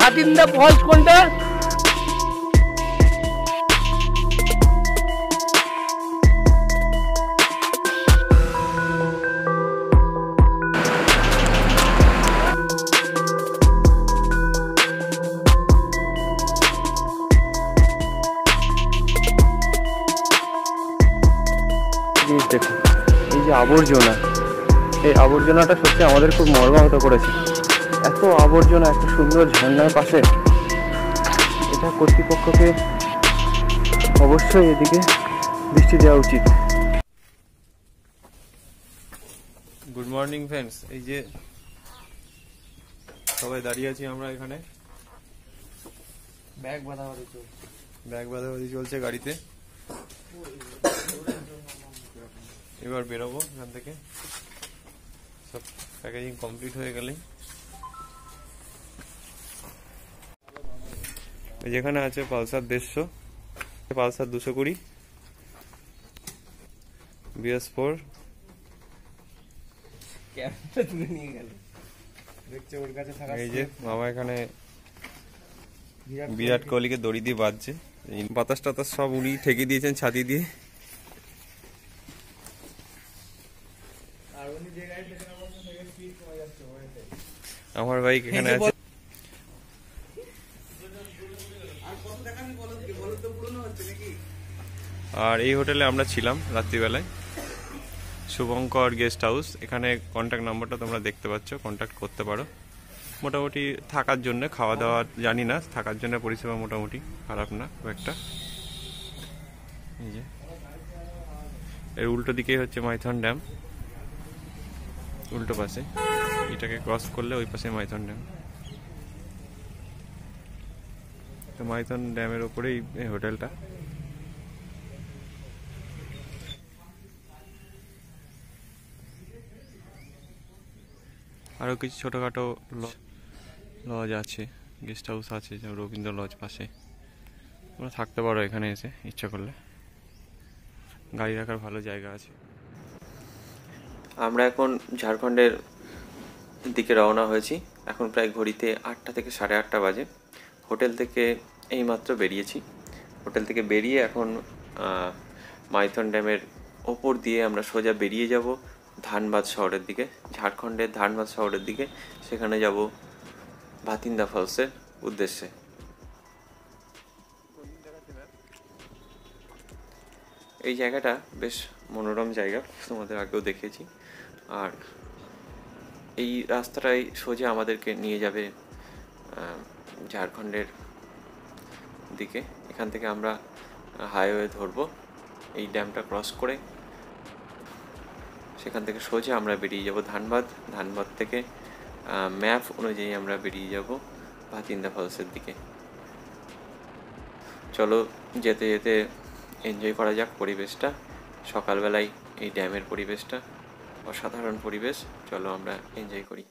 Bathinda false কোনটা? দেখুন এই যে আবর্জনা, এই আবর্জনাটা সত্যি আমাদের খুব মর্মাহত করেছে। এত আবর্জনা এত সুন্দর ঝর্ণার পাশে, এটা কর্তৃপক্ষকে অবশ্যই এদিকে দৃষ্টি দেওয়া উচিত। গুড মর্নিং ফ্রেন্ডস, এই যে সবাই দাঁড়িয়ে আছি আমরা এখানে, ব্যাগ বাঁধাবাঁধি চলছে গাড়িতে। এবার বেরোবো এখান থেকে, সব প্যাকেজিং কমপ্লিট হয়ে গেলেই। যেখানে আছে পালসার 150, পালসার 220, BS4। এই যে মামা এখানে বিরাট কোহলিকে দড়ি দিয়ে বাঁধছে, বাতাস টাতাস সব উনি ঠেকে দিয়েছেন ছাতি দিয়ে। আমার বাইক এখানে আছে। আর এই হোটেলে আমরা ছিলাম রাত্রিবেলায়, শুভঙ্কর গেস্ট হাউস। এখানে কন্ট্যাক্ট নাম্বারটা তোমরা দেখতে পাচ্ছ, কন্ট্যাক্ট করতে পারো। মোটামুটি থাকার জন্য, খাওয়া দাওয়া জানি না, থাকার জন্য পরিষেবা মোটামুটি খারাপ না খুব একটা। এই যে এর উল্টো দিকেই হচ্ছে মাইথন ড্যাম, উল্টো পাশে, এটাকে ক্রস করলে ওই পাশে মাইথন ড্যাম। তো মাইথন ড্যামের ওপরেই এই হোটেলটা। আরো কিছু ছোটখাটো লজ আছে, গেস্ট হাউস আছে, যেমন রবীন্দ্র লজ পাশে। তোমরা থাকতে পারো এখানে এসে ইচ্ছা করলে, গাড়ি রাখার ভালো জায়গা আছে। আমরা এখন ঝাড়খণ্ডের দিকে রওনা হয়েছি। এখন প্রায় ঘড়িতে 8টা থেকে 8:30 বাজে। হোটেল থেকে এইমাত্র বেরিয়েছি। হোটেল থেকে বেরিয়ে এখন মাইথন ড্যামের ওপর দিয়ে আমরা সোজা বেরিয়ে যাব ধানবাদ শহরের দিকে, ঝাড়খণ্ডের ধানবাদ শহরের দিকে। সেখানে যাব ভাতিন্দা ফলসের উদ্দেশ্যে। এই জায়গাটা বেশ মনোরম জায়গা, তোমাদের আগেও দেখেছি। আর এই রাস্তাটাই সোজা আমাদেরকে নিয়ে যাবে ঝাড়খণ্ডের দিকে। এখান থেকে আমরা হাইওয়ে ধরবো, এই ড্যামটা ক্রস করে সেখান থেকে সোজা আমরা বেরিয়ে যাব ধানবাদ। ধানবাদ থেকে ম্যাপ অনুযায়ী আমরা বেরিয়ে যাব ভাতিন্দা ফলসের দিকে। চলো যেতে যেতে এনজয় করা যাক পরিবেশটা। সকালবেলায় এই ড্যামের পরিবেশটা অসাধারণ পরিবেশ, চলো আমরা এনজয় করি।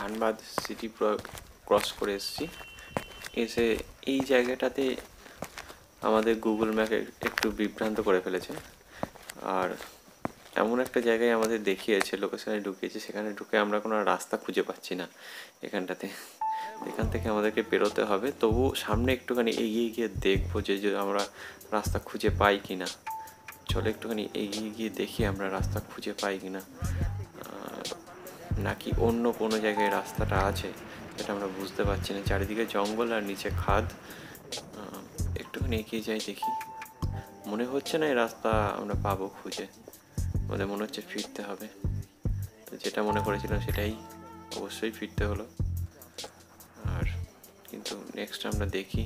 ধানবাদ সিটি ক্রস করে এসেছি। এসে এই জায়গাটাতে আমাদের গুগল ম্যাপ একটু বিভ্রান্ত করে ফেলেছে। আর এমন একটা জায়গায় আমাদের দেখিয়েছে, লোকেশনে ঢুকিয়েছে, সেখানে ঢুকে আমরা কোনো রাস্তা খুঁজে পাচ্ছি না এখানটাতে। এখান থেকে আমাদেরকে বেরোতে হবে, তবু সামনে একটুখানি এগিয়ে গিয়ে দেখবো যে আমরা রাস্তা খুঁজে পাই কি না। চলো একটুখানি এগিয়ে গিয়ে দেখি আমরা রাস্তা খুঁজে পাই কি না, নাকি অন্য কোনো জায়গায় রাস্তাটা আছে যেটা আমরা বুঝতে পারছি না। চারিদিকে জঙ্গল আর নিচে খাদ। একটুখানি এগিয়ে যাই দেখি। মনে হচ্ছে না এই রাস্তা আমরা পাবো খুঁজে, আমাদের মনে হচ্ছে ফিরতে হবে। তো যেটা মনে করেছিলাম সেটাই অবশ্যই ফিরতে হলো। আর কিন্তু নেক্সট আমরা দেখি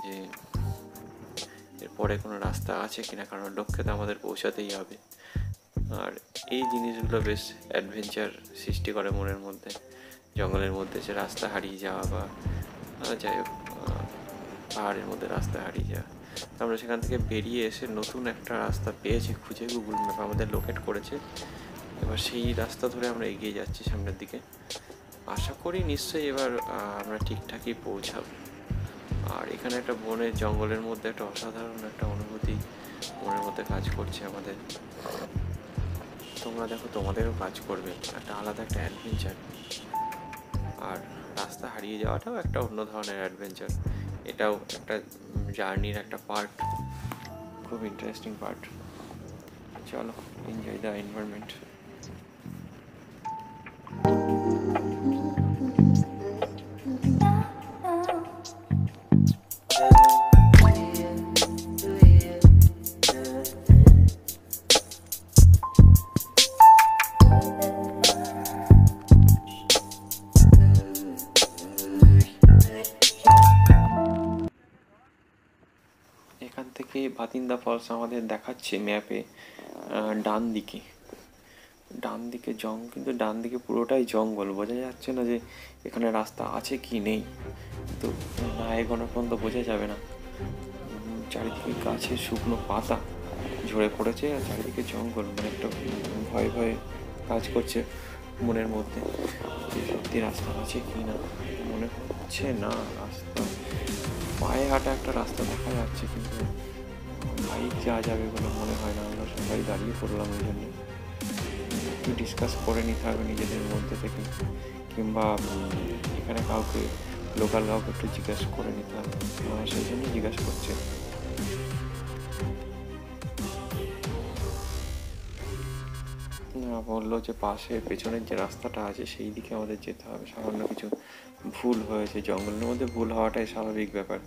যে এরপরে কোনো রাস্তা আছে কিনা, কারণ লক্ষ্যে তো আমাদের পৌঁছাতেই হবে। আর এই জিনিসগুলো বেশ অ্যাডভেঞ্চার সৃষ্টি করে মনের মধ্যে। জঙ্গলের মধ্যে যে রাস্তা হারিয়ে যাওয়া বা যাই হোক পাহাড়ের মধ্যে রাস্তা হারিয়ে যাওয়া। আমরা সেখান থেকে বেরিয়ে এসে নতুন একটা রাস্তা পেয়েছি খুঁজে, গুগল ম্যাপ আমাদের লোকেট করেছে। এবার সেই রাস্তা ধরে আমরা এগিয়ে যাচ্ছি সামনের দিকে। আশা করি নিশ্চয়ই এবার আমরা ঠিকঠাকই পৌঁছাবো। আর এখানে একটা বনের জঙ্গলের মধ্যে একটা অসাধারণ একটা অনুভূতি মনের মধ্যে কাজ করছে আমাদের। তোমরা দেখো, তোমাদেরও কাজ করবে, একটা আলাদা একটা অ্যাডভেঞ্চার। আর রাস্তা হারিয়ে যাওয়াটাও একটা অন্য ধরনের অ্যাডভেঞ্চার। এটাও একটা জার্নির একটা পার্ট, খুব ইন্টারেস্টিং পার্ট। চলো, এনজয় দ্য এনভায়রনমেন্ট। এখান থেকে ভাতিন্দা ফলস আমাদের দেখাচ্ছে ম্যাপে ডান দিকে কিন্তু ডান দিকে পুরোটাই জঙ্গল, বোঝা যাচ্ছে না যে এখানে রাস্তা আছে কি নেই। তো না এগোনো পর্যন্ত বোঝা যাবে না। চারিদিকে গাছের শুকনো পাতা ঝরে পড়েছে আর চারিদিকে জঙ্গল, মানে একটা ভয় ভয় কাজ করছে মনের মধ্যে যে সত্যি রাস্তা আছে কি না। মনে হচ্ছে না রাস্তা, পায়ে হাঁটা একটা রাস্তা দেখা যাচ্ছে, কিন্তু বাইক যাওয়া যাবে বলে মনে হয় না। আমরা সবাই দাঁড়িয়ে পড়লাম ওই জন্য। একটু ডিসকাস করে নিতে হবে নিজেদের মধ্যে থেকে, কিংবা এখানে কাউকে লোকাল কাউকে একটু জিজ্ঞাসা করে নিতে হবে। সেই জন্যই জিজ্ঞাসা করছে। বললো যে পাশে পেছনের যে রাস্তাটা আছে সেই দিকে আমাদের যেতে হবে। সামান্য কিছু ভুল হয়েছে, জঙ্গলের মধ্যে ভুল হওয়াটাই স্বাভাবিক ব্যাপার।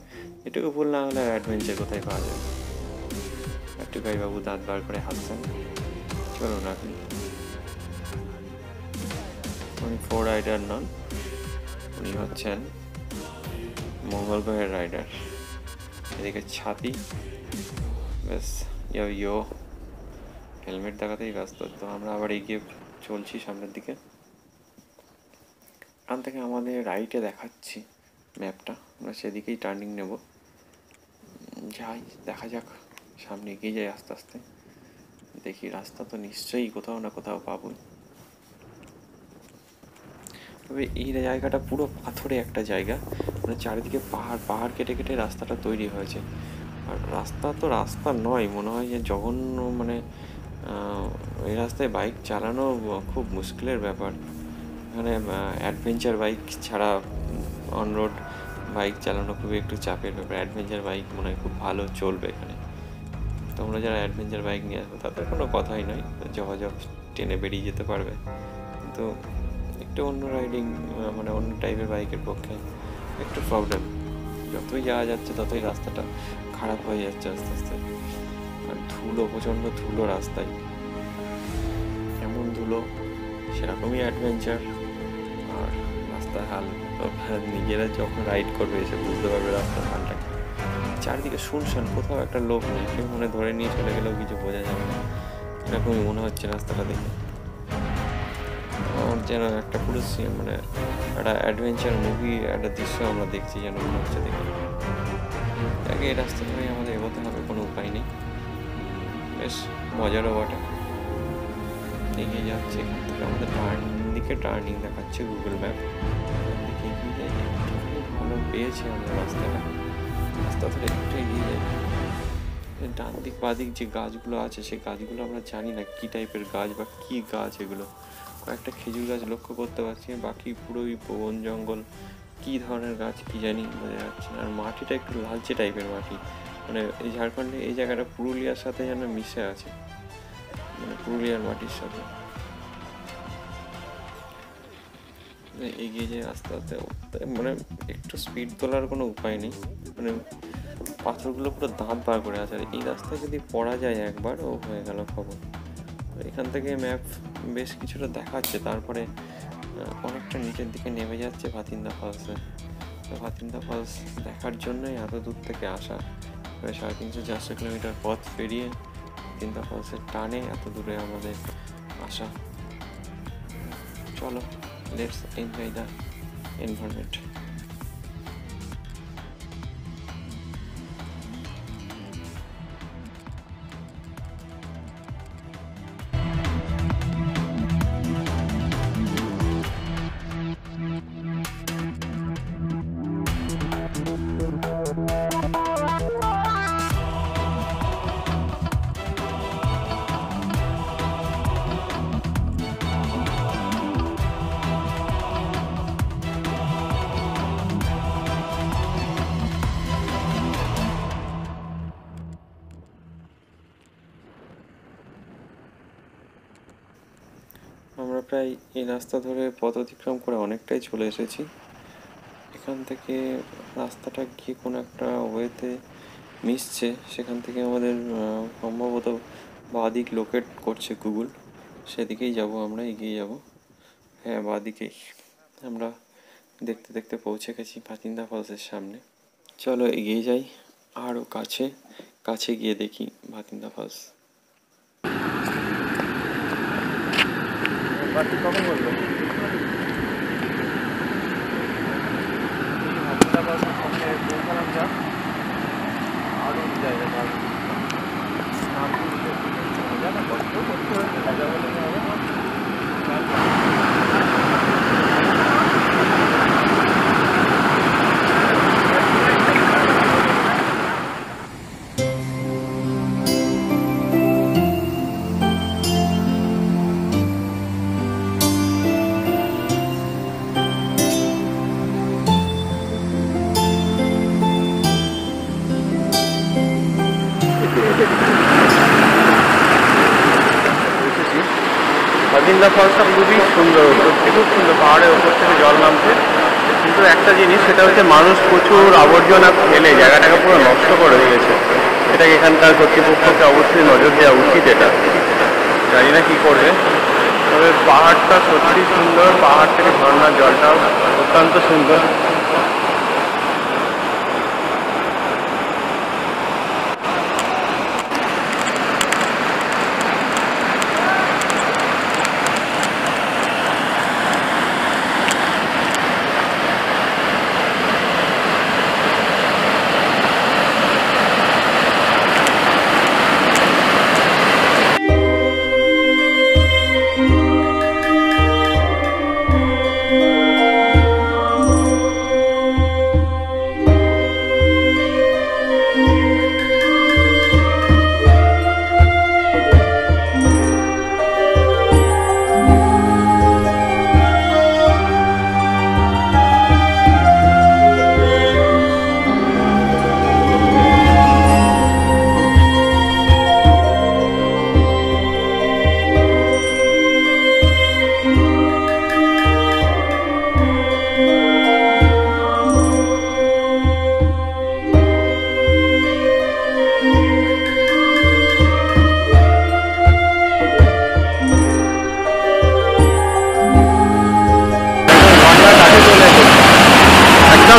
এটুকু ভুল না হলে অ্যাডভেঞ্চার কোথায় পাওয়া যাবে। একটু বাবু দাঁত বার করে হাসছেন। চলুন আপনি, উনি ফোর রাইডার নন, উনি হচ্ছেন মঙ্গল গ্রহের রাইডার। এদিকে ছাতি, বেশ ইয়ো হেলমেট দেখাতেই ব্যস্ত। তো আমরা আবার এগিয়ে চলছি সামনের দিকে। এখান থেকে আমাদের রাইটে দেখাচ্ছি ম্যাপটা, আমরা সেদিকেই টার্নিং নেব। যাই, দেখা যাক, সামনে এগিয়ে যাই আস্তে আস্তে। দেখি রাস্তা তো নিশ্চয়ই কোথাও না কোথাও পাবো। তবে এই জায়গাটা পুরো পাথরে একটা জায়গা, মানে চারিদিকে পাহাড় কেটে কেটে রাস্তাটা তৈরি হয়েছে। আর রাস্তা তো রাস্তা নয়, মনে হয় যে জঘন্য, মানে এই রাস্তায় বাইক চালানো খুব মুশকিলের ব্যাপার। এখানে অ্যাডভেঞ্চার বাইক ছাড়া অনরোড বাইক চালানো খুবই একটু চাপের ব্যাপার। অ্যাডভেঞ্চার বাইক মনে হয় খুব ভালো চলবে এখানে। তোমরা যারা অ্যাডভেঞ্চার বাইক নিয়ে আসবে তাদের কোনো কথাই নয়, যোগাযোগ টেনে বেরিয়ে যেতে পারবে। কিন্তু একটু অন্য রাইডিং, মানে অন্য টাইপের বাইকের পক্ষে একটু প্রবলেম। যতই যাওয়া যাচ্ছে ততই রাস্তাটা খারাপ হয়ে যাচ্ছে আস্তে আস্তে। আর ধুলো, প্রচণ্ড ধুলো রাস্তায়। এমন ধুলো, সেরকমই অ্যাডভেঞ্চার। আর রাস্তার হাল নিজেরা যখন রাইড করবে এসে বুঝতে পারবে রাস্তার হালটা। চারিদিকে শুনশান, কোথাও একটা লোক নেই, কেউ মনে ধরে নিয়ে চলে গেলেও কিছু বোঝা যাবে না। এরকমই মনে হচ্ছে রাস্তাটা দেখে। আমার যেন একটা পুরো মানে একটা অ্যাডভেঞ্চার মুভি একটা দৃশ্য আমরা দেখছি যেন মনে হচ্ছে দেখে। আগে এই রাস্তা ধরে আমাদের এগোতে হবে, কোনো উপায় নেই। বেশ মজারও বটে। এগিয়ে যাচ্ছে। এখান থেকে আমাদের ডান দিকে টার্নিং দেখাচ্ছে গুগল ম্যাপ। এখান থেকে এগিয়ে যাই, একটুখানি ভালো পেয়েছি আমরা রাস্তাটা। রাস্তা ধরে একটু এগিয়ে যাই। ডান দিক বাঁ দিক যে গাছগুলো আছে সেই গাছগুলো আমরা জানি না কী টাইপের গাছ বা কী গাছ এগুলো। কয়েকটা খেজুর গাছ লক্ষ্য করতে পারছি, বাকি পুরোই বন জঙ্গল। কী ধরনের গাছ কী জানি বোঝা যাচ্ছে না। আর মাটিটা একটু লালচে টাইপের মাটি, মানে এই ঝাড়খণ্ডে এই জায়গাটা পুরুলিয়ার সাথে যেন মিশে আছে, মানে পুরুলিয়ার মাটির সাথে। এগিয়ে যায় আস্তে আস্তে, মানে একটু স্পিড তোলার কোনো উপায় নেই, মানে পাথরগুলো পুরো দাঁত বার করে আছে। আর এই রাস্তায় যদি পড়া যায় একবার, ও হয়ে গেল খবর। এখান থেকে ম্যাপ বেশ কিছুটা দেখাচ্ছে, তারপরে অনেকটা নিচের দিকে নেমে যাচ্ছে ভাতিন্দা ফলসে। তো ভাতিন্দা ফলস দেখার জন্যই এত দূর থেকে আসা, প্রায় 350-400 কিলোমিটার পথ পেরিয়ে ভাতিন্দা ফলসের টানে এত দূরে আমাদের আসা। চলো, লেটস এনজয় দ্য এনভায়রনমেন্ট। আমরা প্রায় এই রাস্তা ধরে পথ অতিক্রম করে অনেকটাই চলে এসেছি। এখান থেকে রাস্তাটা গিয়ে কোনো একটা ওয়েতে মিশছে, সেখান থেকে আমাদের সম্ভবত বাঁদিক লোকেট করছে গুগল, সেদিকেই যাব আমরা, এগিয়ে যাব। হ্যাঁ, বাঁদিকেই। আমরা দেখতে দেখতে পৌঁছে গেছি ভাতিন্দা ফলসের সামনে। চলো এগিয়ে যাই আরও কাছে। কাছে গিয়ে দেখি ভাতিন্দা ফলস। কখন বললো আরও জায়গা ভাতিন্দা ফলসটা খুবই সুন্দর, সত্যি খুব সুন্দর। পাহাড়ের ওপর থেকে জল নামছে, কিন্তু একটা জিনিস, সেটা হচ্ছে মানুষ প্রচুর আবর্জনা ফেলে জায়গাটাকে পুরো নষ্ট করে দিয়েছে। এটাকে এখানকার কর্তৃপক্ষকে অবশ্যই নজর দেওয়া উচিত। এটা জানি না কী করবে, তবে পাহাড়টা সত্যি সুন্দর। পাহাড় থেকে ঝর্ণার জলটাও অত্যন্ত সুন্দর।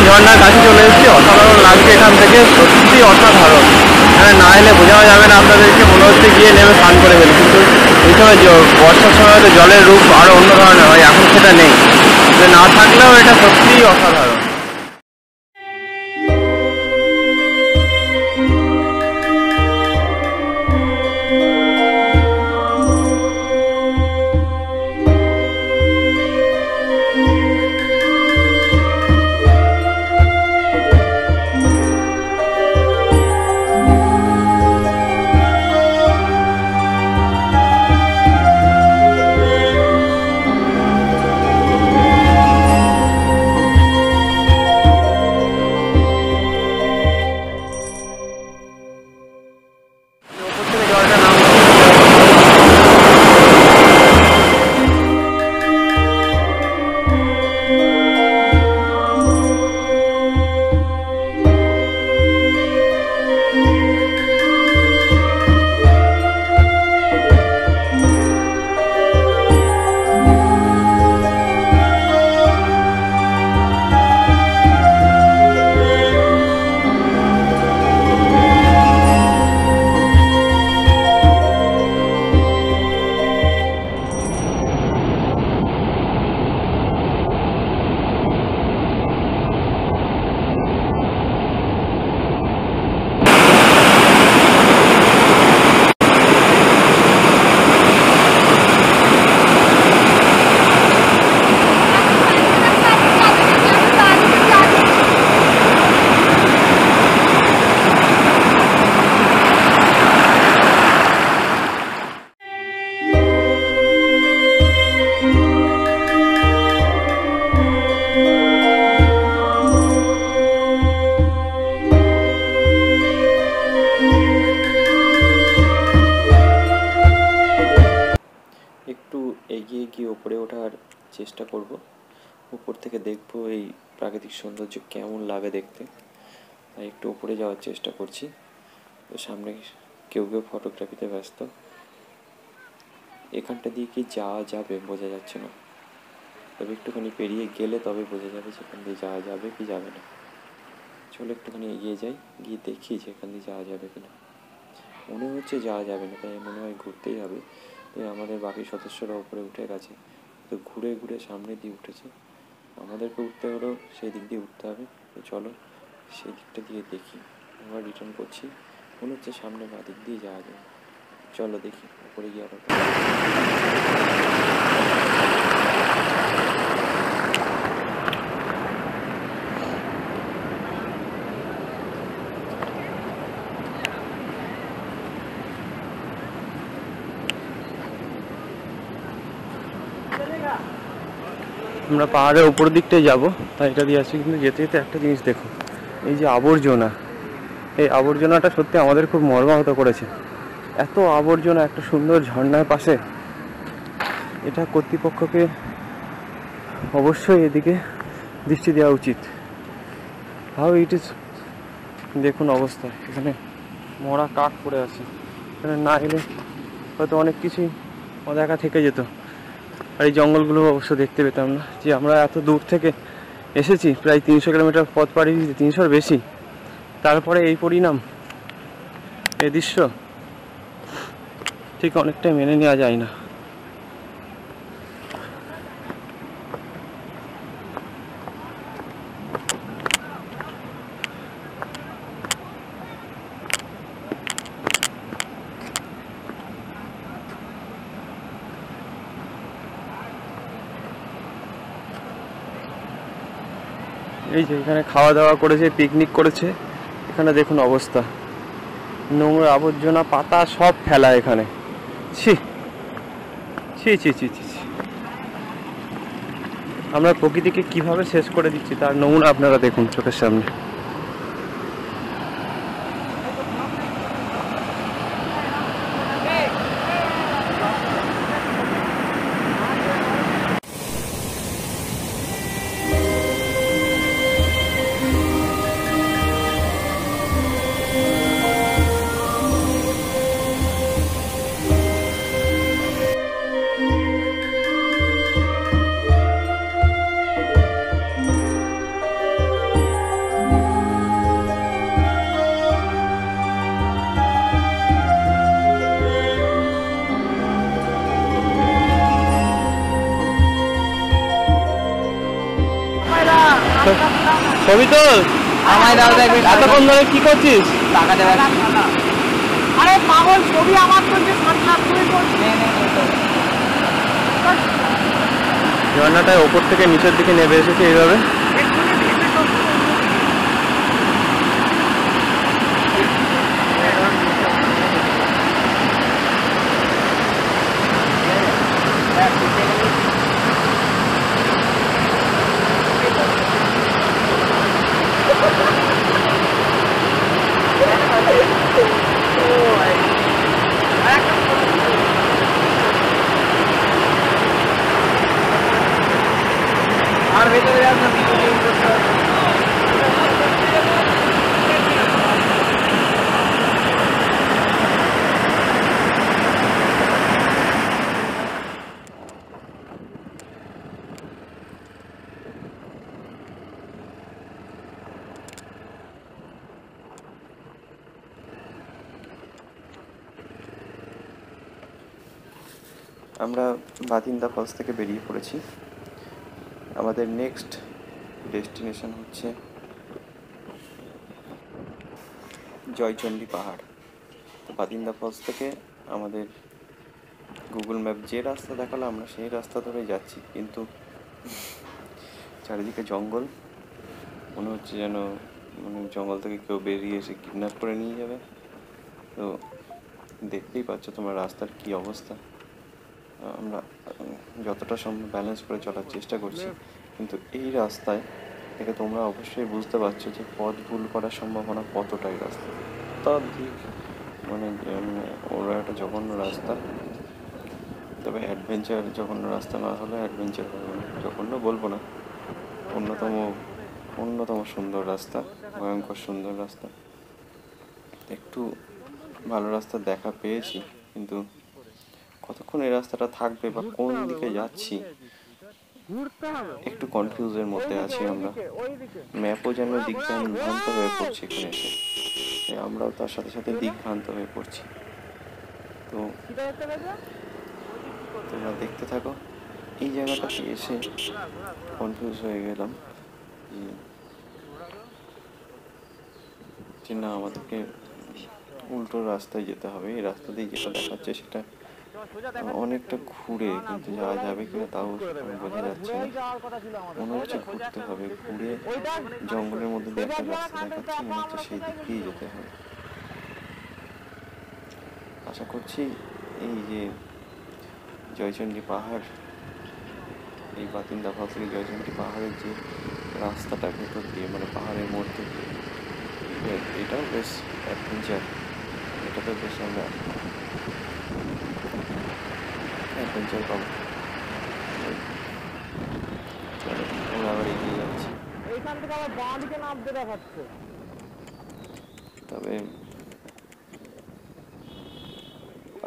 ঝর্ণার কাছে চলে এসেছি, অসাধারণ লাগছে এখান থেকে, সত্যি অসাধারণ। এখানে না এলে বোঝাও যাবে না আপনাদেরকে, মনে হচ্ছে গিয়ে নেমে স্নান করে ফেলি। কিন্তু এই সময় বর্ষার সময় হয়তো জলের রূপ আরও অন্য ধরনের হয়, এখন সেটা নেই। না থাকলেও এটা সত্যিই অসাধারণ। একটু এগিয়ে গিয়ে ওপরে ওঠার চেষ্টা করব। উপর থেকে দেখবো এই প্রাকৃতিক সৌন্দর্য কেমন লাগে দেখতে, তাই একটু উপরে যাওয়ার চেষ্টা করছি। তো সামনে কেউ কেউ ফটোগ্রাফিতে ব্যস্ত। এখানটা দিয়ে কি যাওয়া যাবে বোঝা যাচ্ছে না, তবে একটুখানি পেরিয়ে গেলে তবে বোঝা যাবে যেখান দিয়ে যাওয়া যাবে কি যাবে না। চলো একটুখানি এগিয়ে যাই, গিয়ে দেখি যে এখান দিয়ে যাওয়া যাবে কিনা। মনে হচ্ছে যাওয়া যাবে না, তাই মনে হয় ঘুরতেই হবে। তো আমাদের বাকি সদস্যরা উপরে উঠে গেছে, তো ঘুরে ঘুরে সামনে দিয়ে উঠেছে। আমাদেরকে উঠতে হলেও সেই দিক দিয়ে উঠতে হবে। তো চলো সেই দিকটা দিয়ে দেখি। আবার রিটার্ন করছি, মনে হচ্ছে সামনে বা দিক দিয়ে যাওয়া যায়। চলো দেখি উপরে গিয়ে আবার। আমরা পাহাড়ের উপর দিকটাই যাবো, তাই এটা দিয়ে আসছি। কিন্তু যেতে যেতে একটা জিনিস দেখো, এই যে আবর্জনা, এই আবর্জনাটা সত্যি আমাদের খুব মর্মাহত করেছে। এত আবর্জনা একটা সুন্দর ঝর্ণার পাশে, এটা কর্তৃপক্ষকে অবশ্যই এদিকে দৃষ্টি দেওয়া উচিত। হাউ ইট ইজ, দেখুন অবস্থা, এখানে মরা কাঠ পড়ে আছে। এখানে না এলে হয়তো অনেক কিছুই অদেখা থেকে যেত। আর এই জঙ্গলগুলো অবশ্য দেখতে পেতাম না। যে আমরা এত দূর থেকে এসেছি, প্রায় 300 কিলোমিটার পথ পাড়ি দিয়েছি, 300-র বেশি, তারপরে এই পরিণাম, এই দৃশ্য ঠিক অনেকটাই মেনে নেওয়া যায় না। এই যে এখানে খাওয়া দাওয়া করেছে, পিকনিক করেছে, এখানে দেখুন অবস্থা, নোংরা আবর্জনা পাতা সব ফেলা এখানে। ছি ছি ছি ছি ছি ছি। আমরা প্রকৃতিকে কিভাবে শেষ করে দিচ্ছি তার নমুনা আপনারা দেখুন চোখের সামনে। ছবি তো আমায় দাও দেখবি এতক্ষণ ধরে কি করছিস? টাকা দেবে। আরে পাগল, ছবি আমার তো যে সাত তুই ঝর্ণাটায় ওপর থেকে নিচের দিকে নেমে এসেছে এইভাবে। আর ভেতরে যাস না, আমরা বাদিন্দা ফলস থেকে বেরিয়ে পড়েছি। আমাদের নেক্সট ডেস্টিনেশন হচ্ছে জয়চণ্ডী পাহাড়। তো বাদিন্দা ফলস থেকে আমাদের গুগল ম্যাপ যে রাস্তা দেখালো আমরা সেই রাস্তা ধরেই যাচ্ছি, কিন্তু চারিদিকে জঙ্গল, মনে হচ্ছে যেন জঙ্গল থেকে কেউ বেরিয়ে এসে কিডন্যাপ করে নিয়ে যাবে। তো দেখতেই পাচ্ছ তোমরা রাস্তার কি অবস্থা। আমরা যতটা সম্ভব ব্যালেন্স করে চলার চেষ্টা করছি, কিন্তু এই রাস্তায় থেকে তোমরা অবশ্যই বুঝতে পারছো যে পথ ভুল করার সম্ভাবনা কতটাই রাস্তা অত্যাধিক, ওরা একটা জঘন্য রাস্তা। তো তবে অ্যাডভেঞ্চার জঘন্য রাস্তা না হলে অ্যাডভেঞ্চার হবে না, জঘন্য বলবো না, অন্যতম সুন্দর রাস্তা, ভয়ঙ্কর সুন্দর রাস্তা। একটু ভালো রাস্তা দেখা পেয়েছি, কিন্তু কতক্ষণ এই রাস্তাটা থাকবে বা কোন দিকে যাচ্ছি একটু কনফিউজের মধ্যে আছি আমরা। ম্যাপও যেন দিকভ্রান্ত হয়ে পড়ছে এখানে এসে, আমরাও তার সাথে সাথে দিকভ্রান্ত হয়ে পড়ছি। তো তোমরা দেখতে থাকো। এই জায়গাটাতে এসে কনফিউজ হয়ে গেলাম যে না, আমাদেরকে উল্টো রাস্তায় যেতে হবে। এই রাস্তা দিয়ে যেটা দেখাচ্ছে সেটা অনেকটা ঘুরে, কিন্তু যাওয়া যাবে কিনা তাও বোঝা যাচ্ছে না। মনে হচ্ছে ঘুরতে হবে, ঘুরে জঙ্গলের মধ্যে দিয়ে একটা রাস্তা দেখাচ্ছে, মনে হচ্ছে সেই দিক দিয়েই যেতে হবে। আশা করছি এই যে জয়চণ্ডী পাহাড়, এই বাতিন্দা ফল থেকে জয়চণ্ডী পাহাড়ের যে রাস্তাটা ভেতর দিয়ে, মানে পাহাড়ের মধ্যে দিয়ে, এটাও বেশ অ্যাডভেঞ্চার। এটাতে বেশ আমরা অ্যাডভেঞ্চার পাবো। আমরা আবার এগিয়ে যাচ্ছি। এইখান থেকে আবার বাঁ দিকে নামতে দেখাচ্ছে। তবে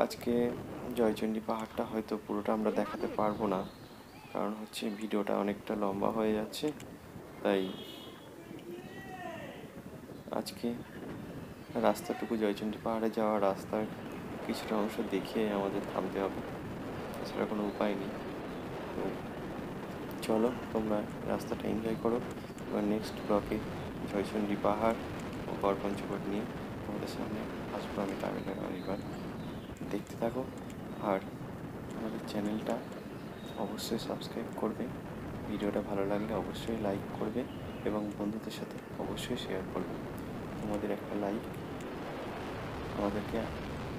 আজকে জয়চণ্ডী পাহাড়টা হয়তো পুরোটা আমরা দেখাতে পারবো না, কারণ হচ্ছে ভিডিওটা অনেকটা লম্বা হয়ে যাচ্ছে। তাই আজকে রাস্তাটুকু, জয়চণ্ডী পাহাড়ে যাওয়ার রাস্তার কিছুটা অংশ দেখিয়ে আমাদের থামতে হবে, এছাড়া কোনো উপায় নেই। তো চলো, তোমরা রাস্তাটা এনজয় করো। এবার নেক্সট ব্লকে জয়চণ্ডী পাহাড় ও গড়পঞ্চকোট নিয়ে তোমাদের সামনে আসবো আমি তামিলনাড়ু এবার। দেখতে থাকো, আর আমাদের চ্যানেলটা অবশ্যই সাবস্ক্রাইব করবে। ভিডিওটা ভালো লাগলে অবশ্যই লাইক করবে এবং বন্ধুদের সাথে অবশ্যই শেয়ার করবে। তোমাদের একটা লাইক আমাদেরকে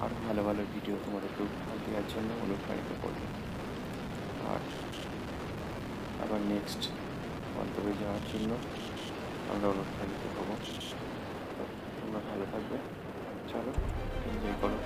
আরও ভালো ভালো ভিডিও তোমাদেরকে উপহার দেওয়ার জন্য অনুপ্রাণিত করবে। আর আবার নেক্সট গন্তব্যে যাওয়ার জন্য আমরা অনুপ্রাণিত হব। তোমরা ভালো থাকবে, চলো এনজয় করো।